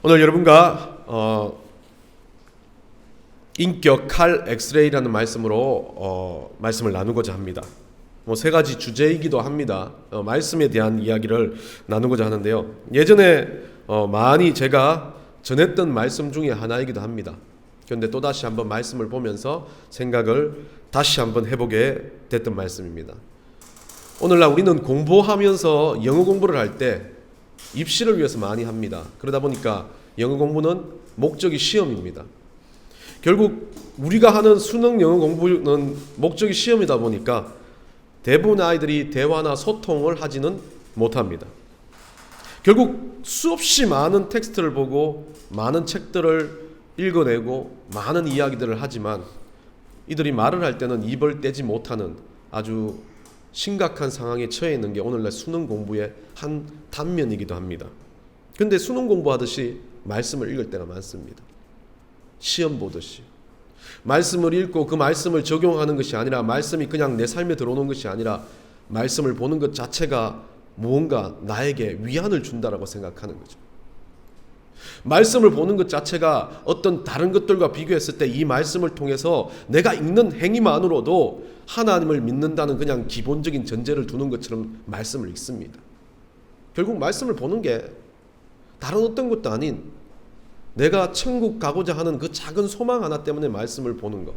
오늘 여러분과 인격 칼 엑스레이라는 말씀으로 말씀을 나누고자 합니다. 세 가지 주제이기도 합니다. 말씀에 대한 이야기를 나누고자 하는데요. 예전에 많이 제가 전했던 말씀 중에 하나이기도 합니다. 그런데 또다시 한번 말씀을 보면서 생각을 다시 한번 해보게 됐던 말씀입니다. 오늘날 우리는 공부하면서 영어 공부를 할 때 입시를 위해서 많이 합니다. 그러다 보니까 영어 공부는 목적이 시험입니다. 결국 우리가 하는 수능 영어 공부는 목적이 시험이다 보니까 대부분의 아이들이 대화나 소통을 하지는 못합니다. 결국 수없이 많은 텍스트를 보고 많은 책들을 읽어내고 많은 이야기들을 하지만 이들이 말을 할 때는 입을 떼지 못하는 아주 심각한 상황에 처해 있는 게 오늘날 수능 공부의 한 단면이기도 합니다. 그런데 수능 공부하듯이 말씀을 읽을 때가 많습니다. 시험 보듯이. 말씀을 읽고 그 말씀을 적용하는 것이 아니라 말씀이 그냥 내 삶에 들어오는 것이 아니라 말씀을 보는 것 자체가 무언가 나에게 위안을 준다라고 생각하는 거죠. 말씀을 보는 것 자체가 어떤 다른 것들과 비교했을 때 이 말씀을 통해서 내가 읽는 행위만으로도 하나님을 믿는다는 그냥 기본적인 전제를 두는 것처럼 말씀을 읽습니다. 결국 말씀을 보는 게 다른 어떤 것도 아닌 내가 천국 가고자 하는 그 작은 소망 하나 때문에 말씀을 보는 것,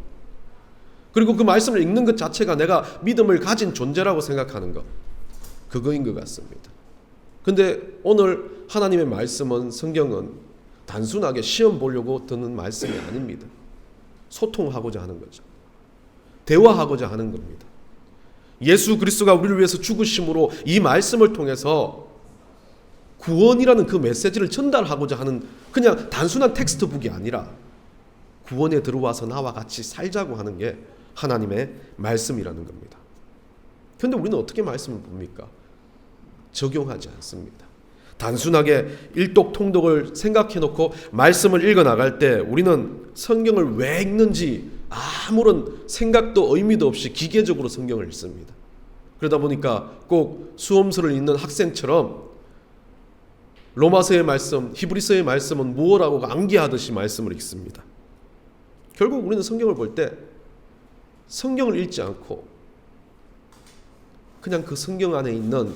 그리고 그 말씀을 읽는 것 자체가 내가 믿음을 가진 존재라고 생각하는 것, 그거인 것 같습니다. 근데 오늘 하나님의 말씀은, 성경은 단순하게 시험 보려고 듣는 말씀이 아닙니다. 소통하고자 하는 거죠. 대화하고자 하는 겁니다. 예수 그리스도가 우리를 위해서 죽으심으로 이 말씀을 통해서 구원이라는 그 메시지를 전달하고자 하는 그냥 단순한 텍스트북이 아니라 구원에 들어와서 나와 같이 살자고 하는 게 하나님의 말씀이라는 겁니다. 그런데 우리는 어떻게 말씀을 봅니까? 적용하지 않습니다. 단순하게 일독통독을 생각해 놓고 말씀을 읽어 나갈 때 우리는 성경을 왜 읽는지 아무런 생각도 의미도 없이 기계적으로 성경을 읽습니다. 그러다 보니까 꼭 수험서를 읽는 학생처럼 로마서의 말씀, 히브리서의 말씀은 무엇라고 암기하듯이 말씀을 읽습니다. 결국 우리는 성경을 볼 때 성경을 읽지 않고 그냥 그 성경 안에 있는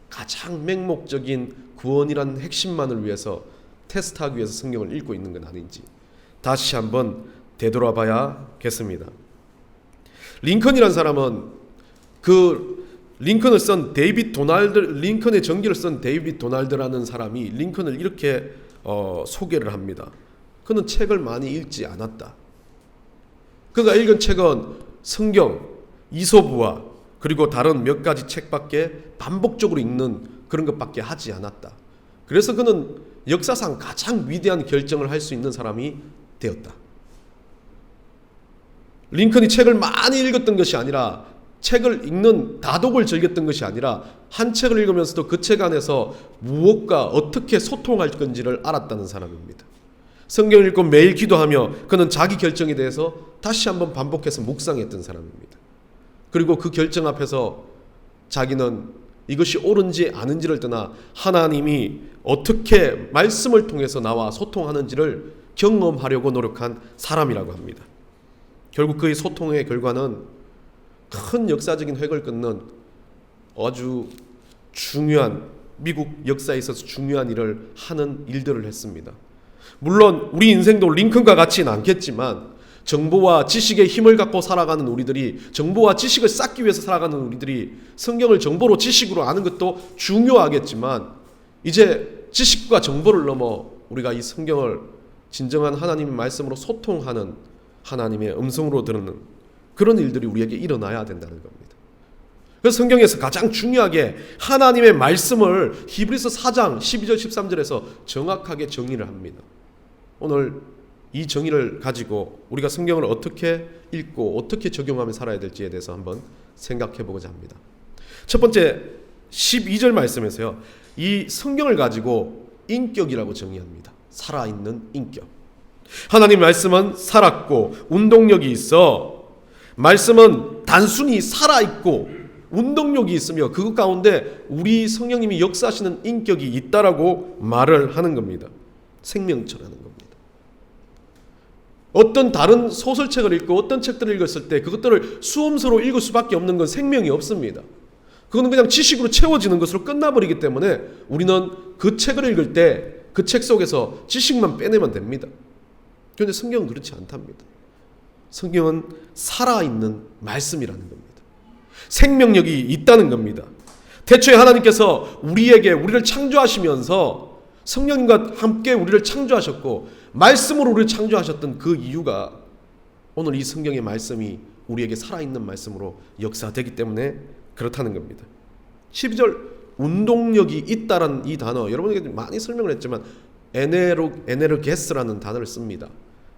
가장 맹목적인 구원이라는 핵심만을 위해서 테스트하기 위해서 성경을 읽고 있는 건 아닌지 다시 한번 되돌아봐야겠습니다. 링컨이라는 사람은 그 링컨을 쓴 링컨의 전기를 쓴 데이빗 도날드라는 사람이 링컨을 이렇게 소개를 합니다. 그는 책을 많이 읽지 않았다. 그가 읽은 책은 성경, 이솝우화 그리고 다른 몇 가지 책밖에 반복적으로 읽는 그런 것밖에 하지 않았다. 그래서 그는 역사상 가장 위대한 결정을 할 수 있는 사람이 되었다. 링컨이 책을 많이 읽었던 것이 아니라 책을 읽는 다독을 즐겼던 것이 아니라 한 책을 읽으면서도 그 책 안에서 무엇과 어떻게 소통할 건지를 알았다는 사람입니다. 성경을 읽고 매일 기도하며 그는 자기 결정에 대해서 다시 한번 반복해서 묵상했던 사람입니다. 그리고 그 결정 앞에서 자기는 이것이 옳은지 아닌지를 떠나 하나님이 어떻게 말씀을 통해서 나와 소통하는지를 경험하려고 노력한 사람이라고 합니다. 결국 그의 소통의 결과는 큰 역사적인 획을 끊는 아주 중요한, 미국 역사에 있어서 중요한 일을 하는 일들을 했습니다. 물론 우리 인생도 링컨과 같지는 않겠지만 정보와 지식의 힘을 갖고 살아가는 우리들이, 정보와 지식을 쌓기 위해서 살아가는 우리들이 성경을 정보로 지식으로 아는 것도 중요하겠지만 이제 지식과 정보를 넘어 우리가 이 성경을 진정한 하나님의 말씀으로 소통하는, 하나님의 음성으로 들은 그런 일들이 우리에게 일어나야 된다는 겁니다. 그래서 성경에서 가장 중요하게 하나님의 말씀을 히브리서 4장 12절 13절에서 정확하게 정의를 합니다. 오늘 이 정의를 가지고 우리가 성경을 어떻게 읽고 어떻게 적용하며 살아야 될지에 대해서 한번 생각해 보고자 합니다. 첫 번째 12절 말씀에서요, 이 성경을 가지고 인격이라고 정의합니다. 살아있는 인격. 하나님 말씀은 살았고 운동력이 있어, 말씀은 단순히 살아있고 운동력이 있으며 그것 가운데 우리 성령님이 역사하시는 인격이 있다라고 말을 하는 겁니다. 생명처라는 겁니다. 어떤 다른 소설책을 읽고 어떤 책들을 읽었을 때 그것들을 수험서로 읽을 수밖에 없는 건 생명이 없습니다. 그거는 그냥 지식으로 채워지는 것으로 끝나버리기 때문에 우리는 그 책을 읽을 때 그 책 속에서 지식만 빼내면 됩니다. 그런데 성경은 그렇지 않답니다. 성경은 살아있는 말씀이라는 겁니다. 생명력이 있다는 겁니다. 태초에 하나님께서 우리를 창조하시면서 성령님과 함께 우리를 창조하셨고 말씀으로 우리를 창조하셨던 그 이유가 오늘 이 성경의 말씀이 우리에게 살아있는 말씀으로 역사되기 때문에 그렇다는 겁니다. 12절 운동력이 있다라는 이 단어 여러분에게 많이 설명을 했지만 에네르게스라는 단어를 씁니다.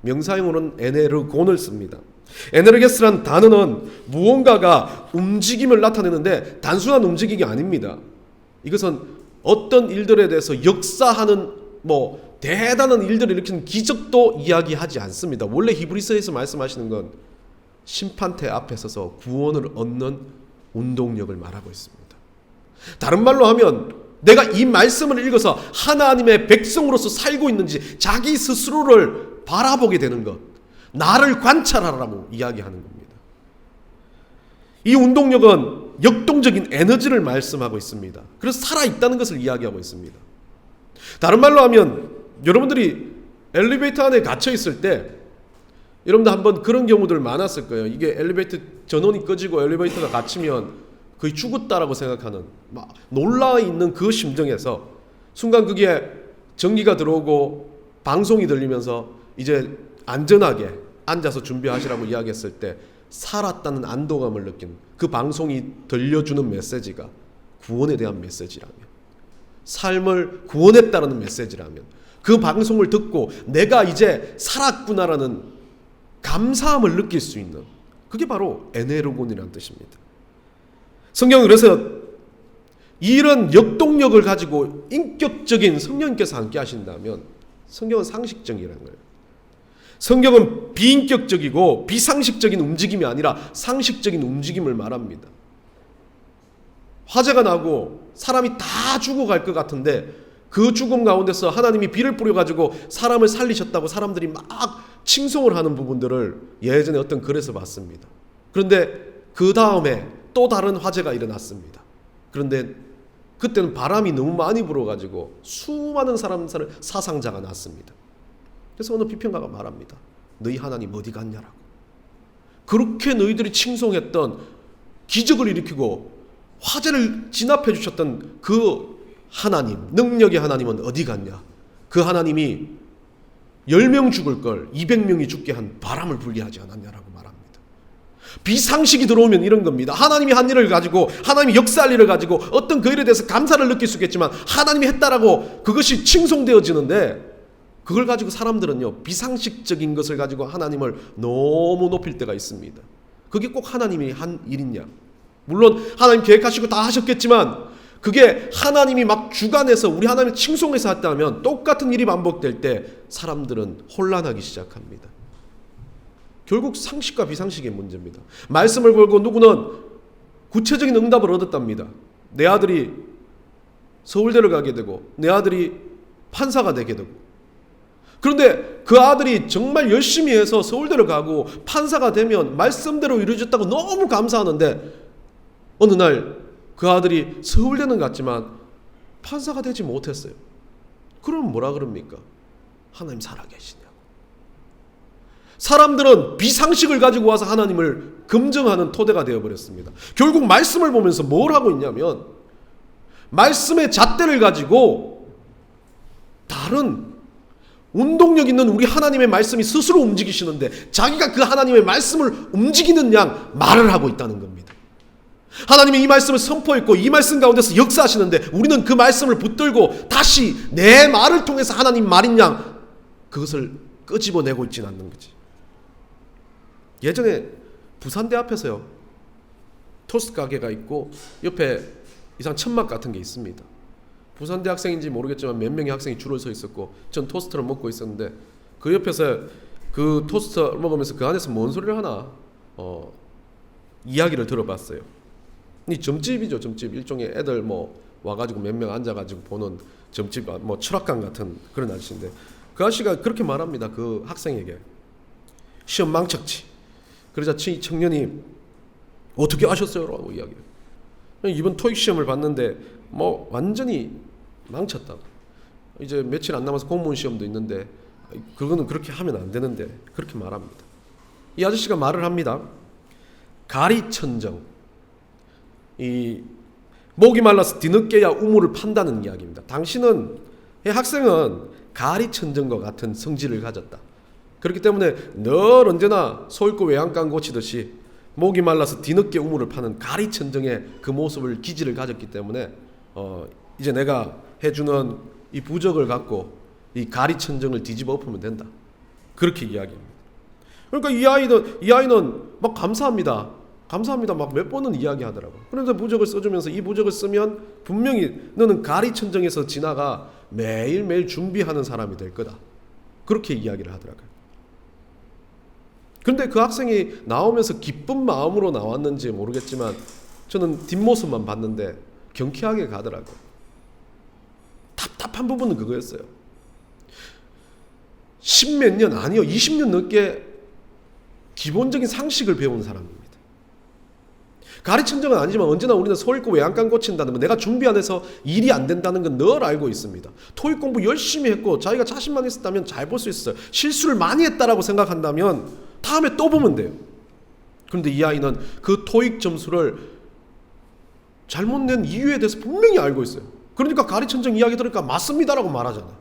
명사형으로는 에네르곤을 씁니다. 에네르게스라는 단어는 무언가가 움직임을 나타내는데 단순한 움직임이 아닙니다. 이것은 어떤 일들에 대해서 역사하는 대단한 일들을 일으키는 기적도 이야기하지 않습니다. 원래 히브리서에서 말씀하시는 건 심판대 앞에 서서 구원을 얻는 운동력을 말하고 있습니다. 다른 말로 하면 내가 이 말씀을 읽어서 하나님의 백성으로서 살고 있는지 자기 스스로를 바라보게 되는 것, 나를 관찰하라고 이야기하는 겁니다. 이 운동력은 역동적인 에너지를 말씀하고 있습니다. 그래서 살아있다는 것을 이야기하고 있습니다. 다른 말로 하면 여러분들이 엘리베이터 안에 갇혀 있을 때 여러분들 한번 그런 경우들 많았을 거예요. 이게 엘리베이터 전원이 꺼지고 엘리베이터가 갇히면 거의 죽었다라고 생각하는 막 놀라 있는 그 심정에서 순간 그게 전기가 들어오고 방송이 들리면서 이제 안전하게 앉아서 준비하시라고 이야기했을 때 살았다는 안도감을 느끼는 그 방송이 들려주는 메시지가 구원에 대한 메시지라면, 삶을 구원했다라는 메시지라면, 그 방송을 듣고 내가 이제 살았구나라는 감사함을 느낄 수 있는, 그게 바로 에네르곤이라는 뜻입니다. 성경은 그래서 이런 역동력을 가지고 인격적인 성령님께서 함께 하신다면 성경은 상식적이라는 거예요. 성경은 비인격적이고 비상식적인 움직임이 아니라 상식적인 움직임을 말합니다. 화재가 나고 사람이 다 죽어갈 것 같은데 그 죽음 가운데서 하나님이 비를 뿌려가지고 사람을 살리셨다고 사람들이 막 칭송을 하는 부분들을 예전에 어떤 글에서 봤습니다. 그런데 그 다음에 또 다른 화재가 일어났습니다. 그런데 그때는 바람이 너무 많이 불어가지고 수많은 사상자가 났습니다. 그래서 어느 비평가가 말합니다. 너희 하나님 어디 갔냐라고. 그렇게 너희들이 칭송했던 기적을 일으키고 화재를 진압해 주셨던 그 하나님, 능력의 하나님은 어디 갔냐. 그 하나님이 10명 죽을 걸 200명이 죽게 한 바람을 불게 하지 않았냐라고 말합니다. 비상식이 들어오면 이런 겁니다. 하나님이 한 일을 가지고, 하나님이 역사할 일을 가지고 어떤 그 일에 대해서 감사를 느낄 수 있겠지만 하나님이 했다라고 그것이 칭송되어지는데 그걸 가지고 사람들은요, 비상식적인 것을 가지고 하나님을 너무 높일 때가 있습니다. 그게 꼭 하나님이 한 일이냐. 물론 하나님 계획하시고 다 하셨겠지만 그게 하나님이 막 주관해서 우리 하나님을 칭송해서 했다면 똑같은 일이 반복될 때 사람들은 혼란하기 시작합니다. 결국 상식과 비상식의 문제입니다. 말씀을 걸고 누구는 구체적인 응답을 얻었답니다. 내 아들이 서울대를 가게 되고 내 아들이 판사가 되게 되고, 그런데 그 아들이 정말 열심히 해서 서울대를 가고 판사가 되면 말씀대로 이루어졌다고 너무 감사하는데 어느 날 그 아들이 서울대는 갔지만 판사가 되지 못했어요. 그러면 뭐라 그럽니까? 하나님 살아계시냐고. 사람들은 비상식을 가지고 와서 하나님을 검증하는 토대가 되어버렸습니다. 결국 말씀을 보면서 뭘 하고 있냐면 말씀의 잣대를 가지고 다른 운동력 있는 우리 하나님의 말씀이 스스로 움직이시는데 자기가 그 하나님의 말씀을 움직이는 양 말을 하고 있다는 겁니다. 하나님이 이 말씀을 선포했고 이 말씀 가운데서 역사하시는데 우리는 그 말씀을 붙들고 다시 내 말을 통해서 하나님 말인 양 그것을 끄집어내고 있지는 않는 거지. 예전에 부산대 앞에서요, 토스트 가게가 있고 옆에 이상 천막 같은 게 있습니다. 부산대 학생인지 모르겠지만 몇 명의 학생이 줄을 서 있었고 전 토스트를 먹고 있었는데 그 옆에서 그 토스트 먹으면서 그 안에서 뭔 소리를 하나 이야기를 들어봤어요. 이 점집이죠, 점집. 일종의 애들 와가지고 몇 명 앉아가지고 보는 점집, 철학관 같은 그런 아저씨인데 그 아저씨가 그렇게 말합니다. 그 학생에게. 시험 망쳤지. 그러자 이 청년이 어떻게 아셨어요? 라고 이야기해요. 이번 토익 시험을 봤는데 뭐 완전히 망쳤다고. 이제 며칠 안 남아서 공무원 시험도 있는데 그거는 그렇게 하면 안 되는데 그렇게 말합니다. 이 아저씨가 말을 합니다. 가리천정. 이 목이 말라서 뒤늦게야 우물을 판다는 이야기입니다. 당신은, 이 학생은 가리천정과 같은 성질을 가졌다. 그렇기 때문에 늘 언제나 소 잃고 외양간 고치듯이 목이 말라서 뒤늦게 우물을 파는 가리천정의 그 모습을 기질을 가졌기 때문에 이제 내가 해주는 이 부적을 갖고 이 가리천정을 뒤집어 엎으면 된다. 그렇게 이야기합니다. 그러니까 이 아이는 막 감사합니다 막 몇 번은 이야기하더라고. 그런데 부적을 써주면서 이 부적을 쓰면 분명히 너는 가리천정에서 지나가 매일매일 준비하는 사람이 될 거다. 그렇게 이야기를 하더라고요. 그런데 그 학생이 나오면서 기쁜 마음으로 나왔는지 모르겠지만 저는 뒷모습만 봤는데 경쾌하게 가더라고요. 답답한 부분은 그거였어요. 10몇 년, 아니요 20년 넘게 기본적인 상식을 배운 사람입니다. 가리천정은 아니지만 언제나 우리는 소 잃고 외양간 고친다는 건 내가 준비 안 해서 일이 안 된다는 건 늘 알고 있습니다. 토익 공부 열심히 했고 자기가 자신만 있었다면 잘 볼 수 있어요. 실수를 많이 했다라고 생각한다면 다음에 또 보면 돼요. 그런데 이 아이는 그 토익 점수를 잘못 낸 이유에 대해서 분명히 알고 있어요. 그러니까 가리천정 이야기 들으니까 맞습니다라고 말하잖아요.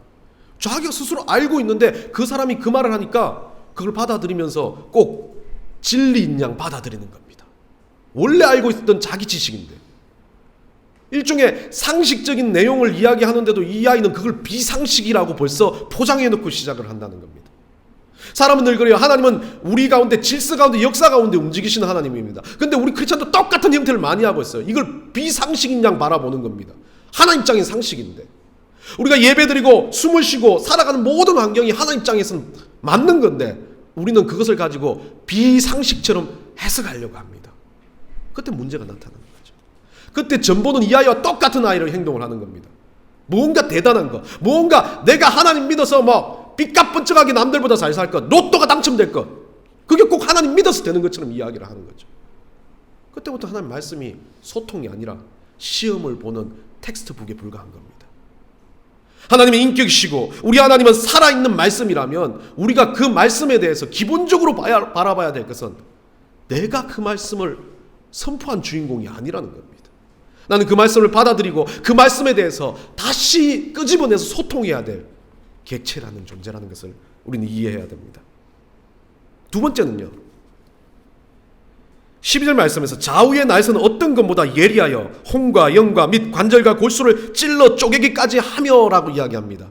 자기가 스스로 알고 있는데 그 사람이 그 말을 하니까 그걸 받아들이면서 꼭 진리인 양 받아들이는 겁니다. 원래 알고 있었던 자기 지식인데 일종의 상식적인 내용을 이야기하는데도 이 아이는 그걸 비상식이라고 벌써 포장해놓고 시작을 한다는 겁니다. 사람은 늘 그래요. 하나님은 우리 가운데 질서 가운데 역사 가운데 움직이시는 하나님입니다. 근데 우리 크리스찬도 똑같은 형태를 많이 하고 있어요. 이걸 비상식인 양 바라보는 겁니다. 하나님 입장엔 상식인데 우리가 예배드리고 숨을 쉬고 살아가는 모든 환경이 하나님 입장에서는 맞는 건데 우리는 그것을 가지고 비상식처럼 해석하려고 합니다. 그때 문제가 나타나는 거죠. 그때 전보는 이 아이와 똑같은 아이를 행동을 하는 겁니다. 뭔가 대단한 거, 뭔가 내가 하나님 믿어서 뭐 빚값 번쩍하게 남들보다 잘 살 것, 로또가 당첨될 것, 그게 꼭 하나님 믿어서 되는 것처럼 이야기를 하는 거죠. 그때부터 하나님 말씀이 소통이 아니라 시험을 보는 텍스트북에 불과한 겁니다. 하나님의 인격이시고 우리 하나님은 살아있는 말씀이라면 우리가 그 말씀에 대해서 기본적으로 바라봐야 될 것은 내가 그 말씀을 선포한 주인공이 아니라는 겁니다. 나는 그 말씀을 받아들이고 그 말씀에 대해서 다시 끄집어내서 소통해야 될 객체라는 존재라는 것을 우리는 이해해야 됩니다. 두 번째는요. 12절 말씀에서 좌우의 날선 어떤 것보다 예리하여 홍과 영과 및 관절과 골수를 찔러 쪼개기까지 하며라고 이야기합니다.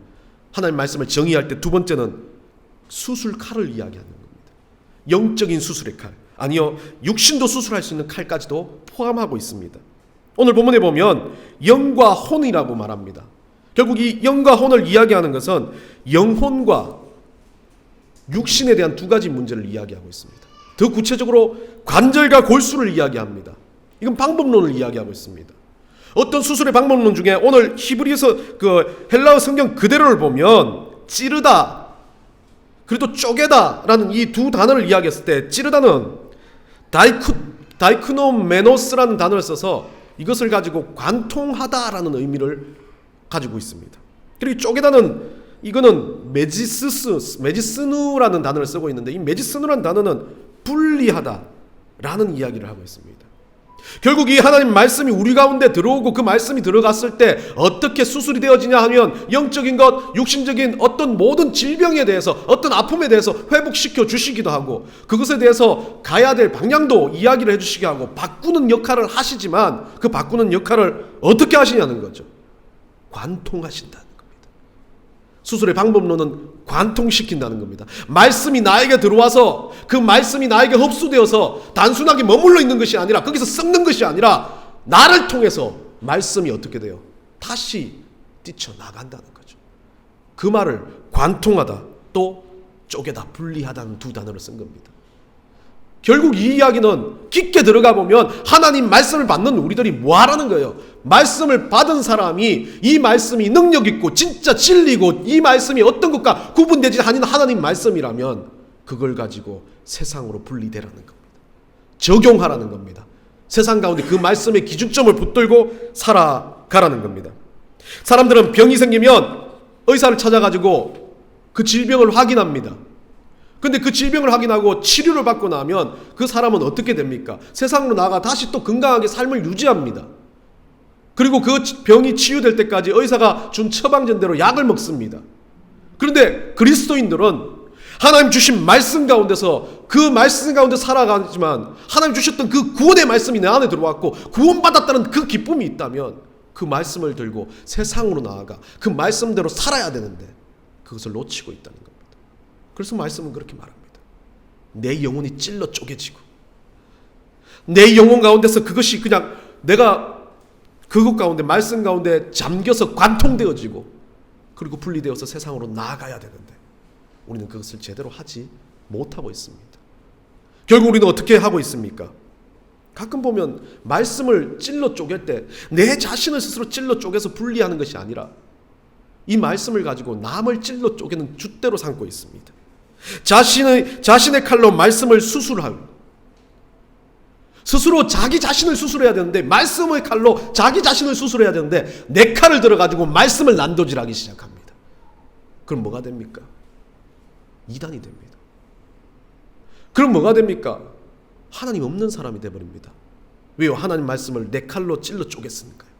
하나님 말씀을 정의할 때 두 번째는 수술칼을 이야기하는 겁니다. 영적인 수술의 칼. 아니요, 육신도 수술할 수 있는 칼까지도 포함하고 있습니다. 오늘 본문에 보면 영과 혼이라고 말합니다. 결국 이 영과 혼을 이야기하는 것은 영혼과 육신에 대한 두 가지 문제를 이야기하고 있습니다. 더 구체적으로 관절과 골수를 이야기합니다. 이건 방법론을 이야기하고 있습니다. 어떤 수술의 방법론 중에 오늘 히브리서 그 헬라어 성경 그대로를 보면 찌르다 그리고 쪼개다라는 이 두 단어를 이야기했을 때 찌르다는 다이크노메노스라는 단어를 써서 이것을 가지고 관통하다라는 의미를 가지고 있습니다. 그리고 쪼개다는 이거는 메지스누라는 단어를 쓰고 있는데 이 메지스누라는 단어는 분리하다라는 이야기를 하고 있습니다. 결국 이 하나님 말씀이 우리 가운데 들어오고 그 말씀이 들어갔을 때 어떻게 수술이 되어지냐 하면 영적인 것, 육신적인 어떤 모든 질병에 대해서 어떤 아픔에 대해서 회복시켜 주시기도 하고 그것에 대해서 가야 될 방향도 이야기를 해주시게 하고 바꾸는 역할을 하시지만 그 바꾸는 역할을 어떻게 하시냐는 거죠. 관통하신다는 겁니다. 수술의 방법론은 관통시킨다는 겁니다. 말씀이 나에게 들어와서 그 말씀이 나에게 흡수되어서 단순하게 머물러 있는 것이 아니라 거기서 썩는 것이 아니라 나를 통해서 말씀이 어떻게 돼요? 다시 뛰쳐나간다는 거죠. 그 말을 관통하다 또 쪼개다 분리하다는 두 단어를 쓴 겁니다. 결국 이 이야기는 깊게 들어가 보면 하나님 말씀을 받는 우리들이 뭐 하라는 거예요? 말씀을 받은 사람이 이 말씀이 능력 있고 진짜 진리고 이 말씀이 어떤 것과 구분되지 않는 하나님 말씀이라면 그걸 가지고 세상으로 분리되라는 겁니다. 적용하라는 겁니다. 세상 가운데 그 말씀의 기준점을 붙들고 살아가라는 겁니다. 사람들은 병이 생기면 의사를 찾아가지고 그 질병을 확인합니다. 근데 그 질병을 확인하고 치료를 받고 나면 그 사람은 어떻게 됩니까? 세상으로 나가 다시 또 건강하게 삶을 유지합니다. 그리고 그 병이 치유될 때까지 의사가 준 처방전대로 약을 먹습니다. 그런데 그리스도인들은 하나님 주신 말씀 가운데서 그 말씀 가운데 살아가지만 하나님 주셨던 그 구원의 말씀이 내 안에 들어왔고 구원받았다는 그 기쁨이 있다면 그 말씀을 들고 세상으로 나아가 그 말씀대로 살아야 되는데 그것을 놓치고 있다는 겁니다. 그래서 말씀은 그렇게 말합니다. 내 영혼이 찔러 쪼개지고 내 영혼 가운데서 그것이 그냥 내가 그것 가운데 말씀 가운데 잠겨서 관통되어지고 그리고 분리되어서 세상으로 나아가야 되는데 우리는 그것을 제대로 하지 못하고 있습니다. 결국 우리는 어떻게 하고 있습니까? 가끔 보면 말씀을 찔러 쪼갤 때 내 자신을 스스로 찔러 쪼개서 분리하는 것이 아니라 이 말씀을 가지고 남을 찔러 쪼개는 줏대로 삼고 있습니다. 자신의 칼로 말씀을 수술하고 스스로 자기 자신을 수술해야 되는데 말씀의 칼로 자기 자신을 수술해야 되는데 내 칼을 들어가지고 말씀을 난도질하기 시작합니다. 그럼 뭐가 됩니까? 이단이 됩니다. 그럼 뭐가 됩니까? 하나님 없는 사람이 되어버립니다. 왜요? 하나님 말씀을 내 칼로 찔러 쪼갰으니까요.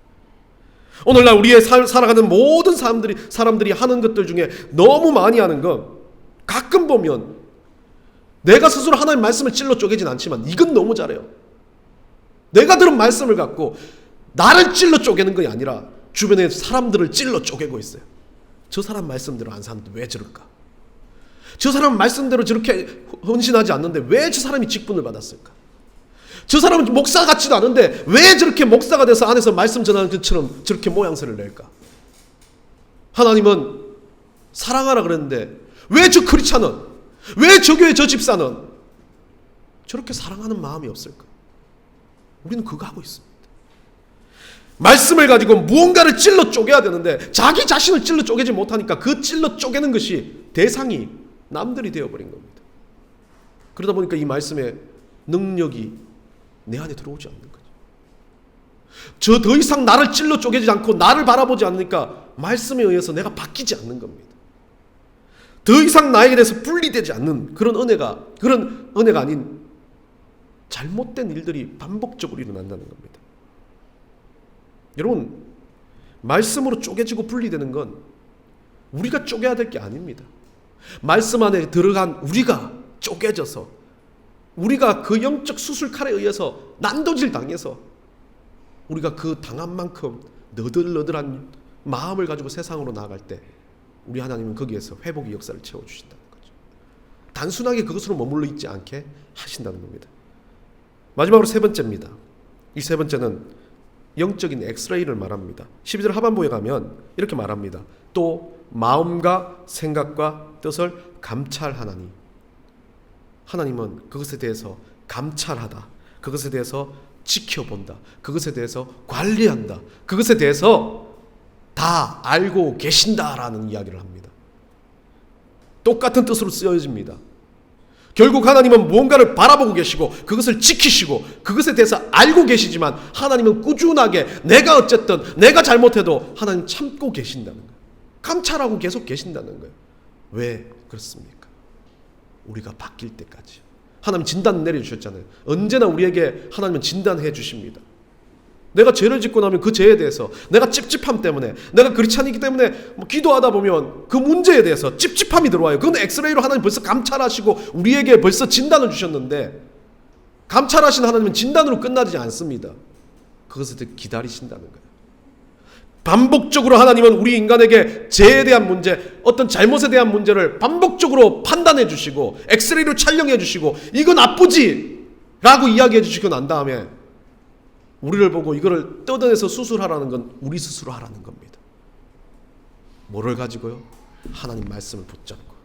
오늘날 우리의 살아가는 모든 사람들이 하는 것들 중에 너무 많이 하는 건 가끔 보면 내가 스스로 하나님 말씀을 찔러 쪼개진 않지만 이건 너무 잘해요. 내가 들은 말씀을 갖고 나를 찔러 쪼개는 것이 아니라 주변의 사람들을 찔러 쪼개고 있어요. 저 사람 말씀대로 안 사는데 왜 저럴까? 저 사람 말씀대로 저렇게 헌신하지 않는데 왜 저 사람이 직분을 받았을까? 저 사람은 목사 같지도 않은데 왜 저렇게 목사가 돼서 안에서 말씀 전하는 것처럼 저렇게 모양새를 낼까? 하나님은 사랑하라 그랬는데 왜 저 크리스찬은, 왜 저 교회 저 집사는 저렇게 사랑하는 마음이 없을까? 우리는 그거 하고 있습니다. 말씀을 가지고 무언가를 찔러 쪼개야 되는데 자기 자신을 찔러 쪼개지 못하니까 그 찔러 쪼개는 것이 대상이 남들이 되어버린 겁니다. 그러다 보니까 이 말씀의 능력이 내 안에 들어오지 않는 거죠. 저 더 이상 나를 찔러 쪼개지 않고 나를 바라보지 않으니까 말씀에 의해서 내가 바뀌지 않는 겁니다. 더 이상 나에게 대해서 분리되지 않는 그런 은혜가 아닌 잘못된 일들이 반복적으로 일어난다는 겁니다. 여러분, 말씀으로 쪼개지고 분리되는 건 우리가 쪼개야 될 게 아닙니다. 말씀 안에 들어간 우리가 쪼개져서 우리가 그 영적 수술칼에 의해서 난도질 당해서 우리가 그 당한 만큼 너덜너덜한 마음을 가지고 세상으로 나아갈 때 우리 하나님은 거기에서 회복의 역사를 채워주신다는 거죠. 단순하게 그것으로 머물러 있지 않게 하신다는 겁니다. 마지막으로 세 번째입니다. 이 세 번째는 영적인 엑스레이를 말합니다. 12절 하반부에 가면 이렇게 말합니다. 또 마음과 생각과 뜻을 감찰하나니. 하나님은 그것에 대해서 감찰하다, 그것에 대해서 지켜본다, 그것에 대해서 관리한다, 그것에 대해서 다 알고 계신다라는 이야기를 합니다. 똑같은 뜻으로 쓰여집니다. 결국 하나님은 무언가를 바라보고 계시고 그것을 지키시고 그것에 대해서 알고 계시지만 하나님은 꾸준하게 내가 어쨌든 내가 잘못해도 하나님 참고 계신다는 거예요. 감찰하고 계속 계신다는 거예요. 왜 그렇습니까? 우리가 바뀔 때까지. 하나님 진단 내려주셨잖아요. 언제나 우리에게 하나님은 진단해 주십니다. 내가 죄를 짓고 나면 그 죄에 대해서 내가 찝찝함 때문에 내가 그리스찬이기 때문에 기도하다 보면 그 문제에 대해서 찝찝함이 들어와요. 그건 엑스레이로 하나님 벌써 감찰하시고 우리에게 벌써 진단을 주셨는데 감찰하신 하나님은 진단으로 끝나지 않습니다. 그것을 기다리신다는 거예요. 반복적으로 하나님은 우리 인간에게 죄에 대한 문제, 어떤 잘못에 대한 문제를 반복적으로 판단해 주시고 엑스레이로 촬영해 주시고 이거 나쁘지 라고 이야기해 주시고 난 다음에 우리를 보고 이거를 뜯어내서 수술하라는 건 우리 스스로 하라는 겁니다. 뭐를 가지고요? 하나님 말씀을 붙잡고.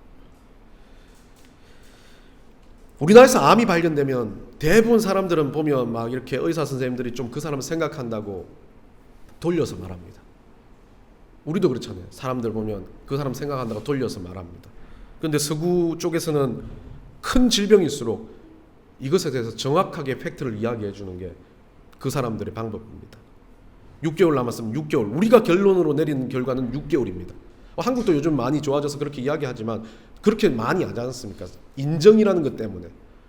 우리나라에서 암이 발견되면 대부분 사람들은 보면 막 이렇게 의사 선생님들이 좀 그 사람을 생각한다고 돌려서 말합니다. 우리도 그렇잖아요. 사람들 보면 그 사람 생각한다고 돌려서 말합니다. 그런데 서구 쪽에서는 큰 질병일수록 이것에 대해서 정확하게 팩트를 이야기해 주는 게 그 사람들의 방법입니다. 6개월 남았으면 6개월. 우리가 결론으로 내리는 결과는 6개월입니다. 한국도 요즘 많이 좋아져서 그렇게 이야기하지만 그렇게 많이 하지 않습니까? 인정이라는 것 때문에.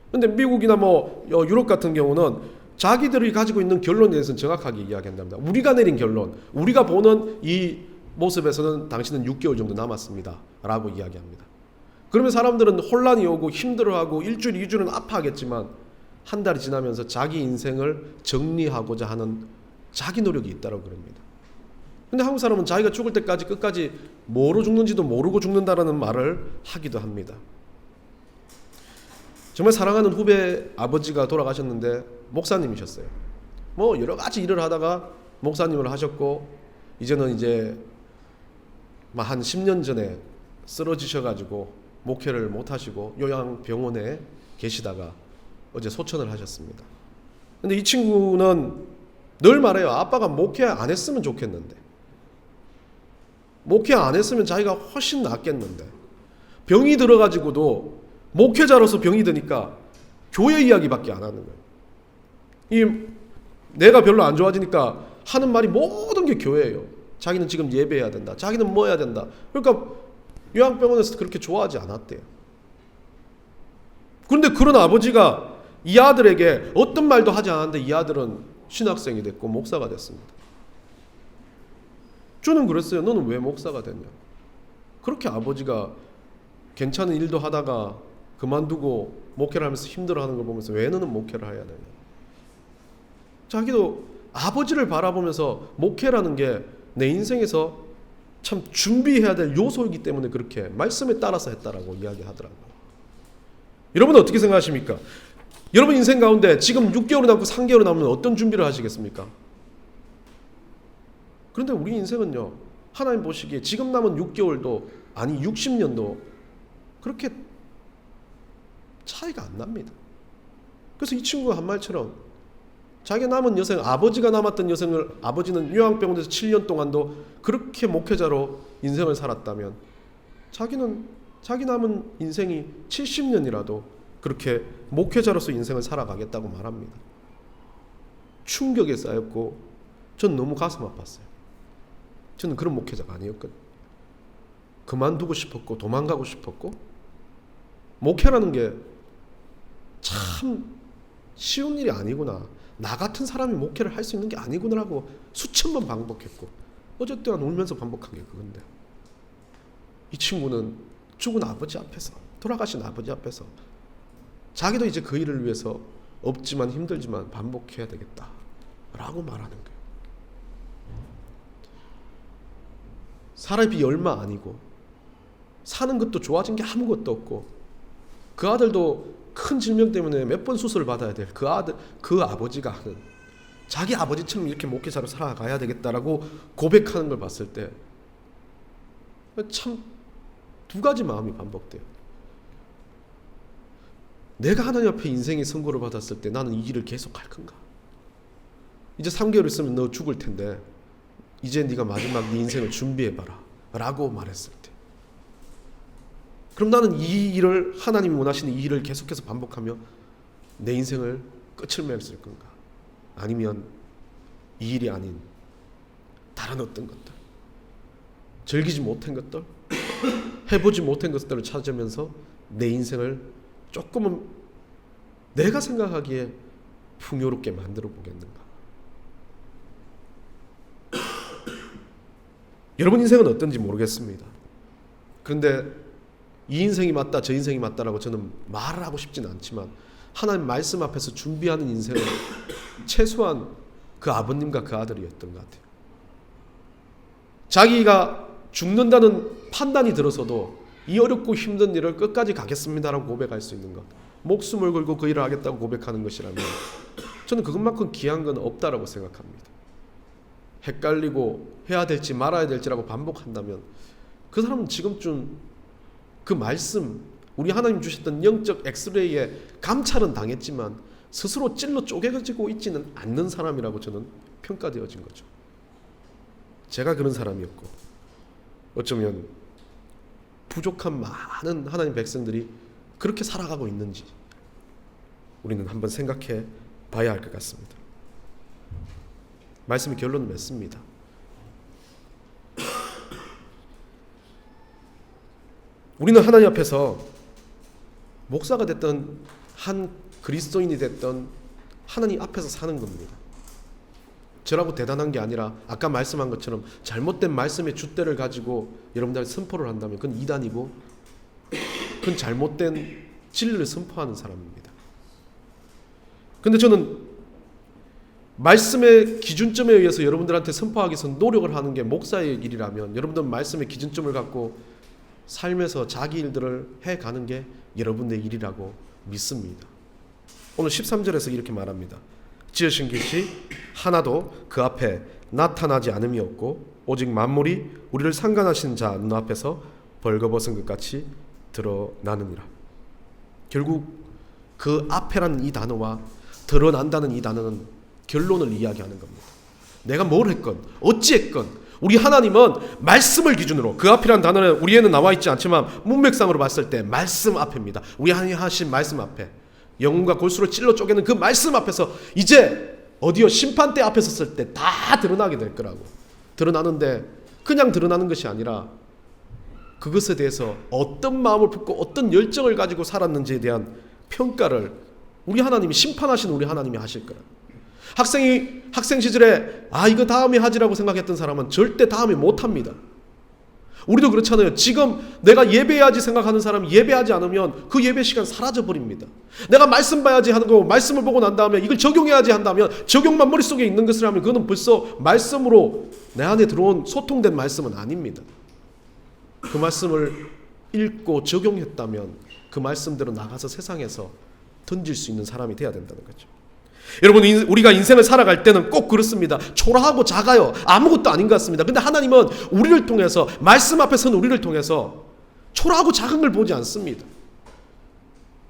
근데 미국이나 뭐 유럽 같은 경우는 자기들이 가지고 있는 결론에 대해서는 정확하게 이야기한답니다. 우리가 내린 결론, 우리가 보는 이 모습에서는 당신은 6개월 정도 남았습니다 라고 이야기합니다. 그러면 사람들은 혼란이 오고 힘들어하고 일주일, 2주는 아파하겠지만 한 달이 지나면서 자기 인생을 정리하고자 하는 자기 노력이 있다고 그럽니다. 근데 한국 사람은 자기가 죽을 때까지 끝까지 뭐로 죽는지도 모르고 죽는다라는 말을 하기도 합니다. 정말 사랑하는 후배 아버지가 돌아가셨는데 목사님이셨어요. 뭐 여러 가지 일을 하다가 목사님을 하셨고 이제는 이제 한 10년 전에 쓰러지셔가지고 목회를 못 하시고 요양병원에 계시다가 어제 소천을 하셨습니다. 근데 이 친구는 늘 말해요. 아빠가 목회 안 했으면 좋겠는데, 목회 안 했으면 자기가 훨씬 낫겠는데, 병이 들어가지고도 목회자로서 병이 드니까 교회 이야기밖에 안 하는 거예요. 내가 별로 안 좋아지니까 하는 말이 모든 게 교회예요. 자기는 지금 예배해야 된다. 자기는 뭐 해야 된다. 그러니까 요양병원에서 그렇게 좋아하지 않았대요. 그런데 그런 아버지가 이 아들에게 어떤 말도 하지 않았는데 이 아들은 신학생이 됐고 목사가 됐습니다. 저는 그랬어요. 너는 왜 목사가 됐냐? 그렇게 아버지가 괜찮은 일도 하다가 그만두고 목회를 하면서 힘들어하는 걸 보면서 왜 너는 목회를 해야 되냐? 자기도 아버지를 바라보면서 목회라는 게 내 인생에서 참 준비해야 될 요소이기 때문에 그렇게 말씀에 따라서 했다라고 이야기하더라고요. 여러분은 어떻게 생각하십니까? 여러분 인생 가운데 지금 6개월이 남고 3개월이 남으면 어떤 준비를 하시겠습니까? 그런데 우리 인생은요, 하나님 보시기에 지금 남은 6개월도 아니 60년도 그렇게 차이가 안 납니다. 그래서 이 친구가 한 말처럼 자기가 남은 여생, 아버지가 남았던 여생을, 아버지는 요양병원에서 7년 동안도 그렇게 목회자로 인생을 살았다면 자기는 자기 남은 인생이 70년이라도 그렇게 목회자로서 인생을 살아가겠다고 말합니다. 충격에 쌓였고 전 너무 가슴 아팠어요. 저는 그런 목회자가 아니었거든요. 그만두고 싶었고 도망가고 싶었고, 목회라는 게 참 쉬운 일이 아니구나, 나 같은 사람이 목회를 할 수 있는 게 아니구나라고 수천 번 반복했고 어쨌든 울면서 반복한 게 그건데, 이 친구는 죽은 아버지 앞에서, 돌아가신 아버지 앞에서 자기도 이제 그 일을 위해서 없지만 힘들지만 반복해야 되겠다 라고 말하는 거예요. 사람이 얼마 아니고 사는 것도 좋아진 게 아무것도 없고, 그 아들도 큰 질병 때문에 몇 번 수술을 받아야 될 그 아들, 그 아버지가 하는, 자기 아버지처럼 이렇게 목회자로 살아가야 되겠다라고 고백하는 걸 봤을 때 참 두 가지 마음이 반복돼요. 내가 하나님 앞에 인생의 선고를 받았을 때 나는 이 일을 계속할 건가? 이제 3개월 있으면 너 죽을 텐데 이제 네가 마지막 네 인생을 준비해봐라 라고 말했을 때, 그럼 나는 이 일을, 하나님이 원하시는 이 일을 계속해서 반복하며 내 인생을 끝을 맺을 건가? 아니면 이 일이 아닌 다른 어떤 것들, 즐기지 못한 것들, 해보지 못한 것들을 찾으면서 내 인생을 조금은 내가 생각하기에 풍요롭게 만들어 보겠는가? 여러분 인생은 어떤지 모르겠습니다. 그런데 이 인생이 맞다, 저 인생이 맞다라고 저는 말을 하고 싶지는 않지만 하나님 말씀 앞에서 준비하는 인생은 최소한 그 아버님과 그 아들이었던 것 같아요. 자기가 죽는다는 판단이 들어서도 이 어렵고 힘든 일을 끝까지 가겠습니다라고 고백할 수 있는 것, 목숨을 걸고 그 일을 하겠다고 고백하는 것이라면 저는 그것만큼 귀한 건 없다라고 생각합니다. 헷갈리고 해야 될지 말아야 될지라고 반복한다면 그 사람은 지금쯤 그 말씀, 우리 하나님 주셨던 영적 엑스레이에 감찰은 당했지만 스스로 찔러 쪼개지고 있지는 않는 사람이라고 저는 평가되어진 거죠. 제가 그런 사람이었고 어쩌면 부족한 많은 하나님 백성들이 그렇게 살아가고 있는지 우리는 한번 생각해 봐야 할 것 같습니다. 말씀의 결론은 맺습니다. 우리는 하나님 앞에서 목사가 됐던 한 그리스도인이 됐던 하나님 앞에서 사는 겁니다. 저라고 대단한 게 아니라 아까 말씀한 것처럼 잘못된 말씀의 줏대를 가지고 여러분들 선포를 한다면 그건 이단이고 그건 잘못된 진리를 선포하는 사람입니다. 근데 저는 말씀의 기준점에 의해서 여러분들한테 선포하기 위해서 노력을 하는 게 목사의 일이라면 여러분들은 말씀의 기준점을 갖고 삶에서 자기 일들을 해가는 게 여러분의 일이라고 믿습니다. 오늘 13절에서 이렇게 말합니다. 지으신 것이 하나도 그 앞에 나타나지 않음이 없고 오직 만물이 우리를 상관하신 자 눈앞에서 벌거벗은 것 같이 드러나느니라. 결국 그 앞에라는 이 단어와 드러난다는 이 단어는 결론을 이야기하는 겁니다. 내가 뭘 했건 어찌했건 우리 하나님은 말씀을 기준으로, 그 앞이라는 단어는 우리에는 나와 있지 않지만 문맥상으로 봤을 때 말씀 앞입니다. 우리 하나님 하신 말씀 앞에 영혼과 골수를 찔러 쪼개는 그 말씀 앞에서 이제 어디요? 심판대 앞에 섰을 때 다 드러나게 될 거라고. 드러나는데 그냥 드러나는 것이 아니라 그것에 대해서 어떤 마음을 품고 어떤 열정을 가지고 살았는지에 대한 평가를 우리 하나님이, 심판하신 우리 하나님이 하실 거라. 학생 시절에 이거 다음에 하지라고 생각했던 사람은 절대 다음에 못합니다. 우리도 그렇잖아요. 지금 내가 예배해야지 생각하는 사람이 예배하지 않으면 그 예배 시간 사라져버립니다. 내가 말씀 봐야지 하는 거, 말씀을 보고 난 다음에 이걸 적용해야지 한다면 적용만 머릿속에 있는 것을 하면 그거는 벌써 말씀으로 내 안에 들어온 소통된 말씀은 아닙니다. 그 말씀을 읽고 적용했다면 그 말씀대로 나가서 세상에서 던질 수 있는 사람이 돼야 된다는 거죠. 여러분, 우리가 인생을 살아갈 때는 꼭 그렇습니다. 초라하고 작아요. 아무것도 아닌 것 같습니다. 근데 하나님은 우리를 통해서, 말씀 앞에 선 우리를 통해서 초라하고 작은 걸 보지 않습니다.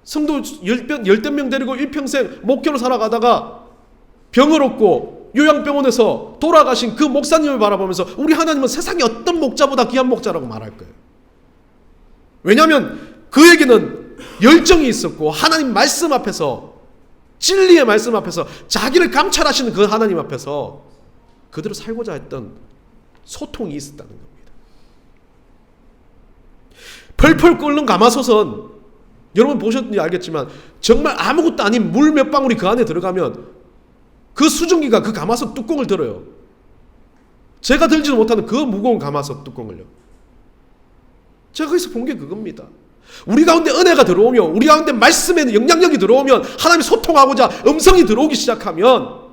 성도 열댓 명 데리고 일평생 목회로 살아가다가 병을 얻고 요양병원에서 돌아가신 그 목사님을 바라보면서 우리 하나님은 세상의 어떤 목자보다 귀한 목자라고 말할 거예요. 왜냐하면 그에게는 열정이 있었고 하나님 말씀 앞에서, 진리의 말씀 앞에서 자기를 감찰하시는 그 하나님 앞에서 그대로 살고자 했던 소통이 있었다는 겁니다. 펄펄 끓는 가마솥은 여러분 보셨는지 알겠지만 정말 아무것도 아닌 물 몇 방울이 그 안에 들어가면 그 수증기가 그 가마솥 뚜껑을 들어요. 제가 들지도 못하는 그 무거운 가마솥 뚜껑을요. 제가 거기서 본 게 그겁니다. 우리 가운데 은혜가 들어오면, 우리 가운데 말씀의 영향력이 들어오면, 하나님이 소통하고자 음성이 들어오기 시작하면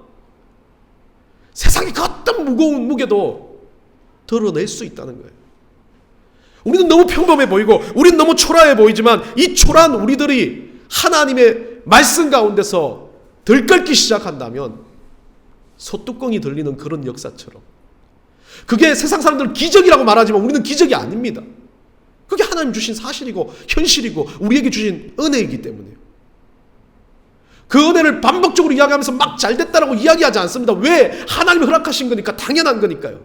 세상의 그 어떤 무거운 무게도 덜어낼 수 있다는 거예요. 우리는 너무 평범해 보이고 우리는 너무 초라해 보이지만 이 초라한 우리들이 하나님의 말씀 가운데서 들끓기 시작한다면 솥뚜껑이 들리는 그런 역사처럼, 그게 세상 사람들은 기적이라고 말하지만 우리는 기적이 아닙니다. 그게 하나님 주신 사실이고 현실이고 우리에게 주신 은혜이기 때문에요. 그 은혜를 반복적으로 이야기하면서 막 잘됐다라고 이야기하지 않습니다. 왜? 하나님이 허락하신 거니까, 당연한 거니까요.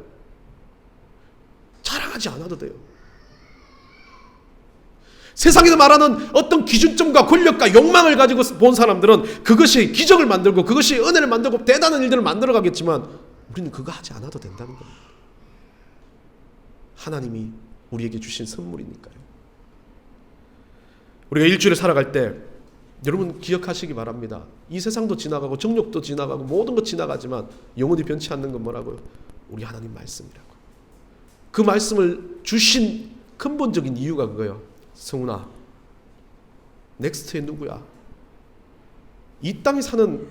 자랑하지 않아도 돼요. 세상에서 말하는 어떤 기준점과 권력과 욕망을 가지고 본 사람들은 그것이 기적을 만들고 그것이 은혜를 만들고 대단한 일들을 만들어 가겠지만 우리는 그거 하지 않아도 된다는 겁니다. 하나님이 우리에게 주신 선물이니까요. 우리가 일주일을 살아갈 때 여러분 기억하시기 바랍니다. 이 세상도 지나가고 정욕도 지나가고 모든 것 지나가지만 영원히 변치 않는 건 뭐라고요? 우리 하나님 말씀이라고. 그 말씀을 주신 근본적인 이유가 그거예요. 성훈아, 넥스트에 누구야? 이 땅에 사는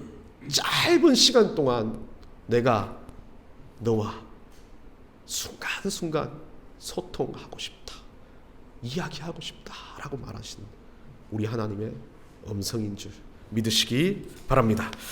짧은 시간 동안 내가 너와 순간순간 소통하고 싶다, 이야기하고 싶다라고 말하시는 우리 하나님의 음성인 줄 믿으시기 바랍니다.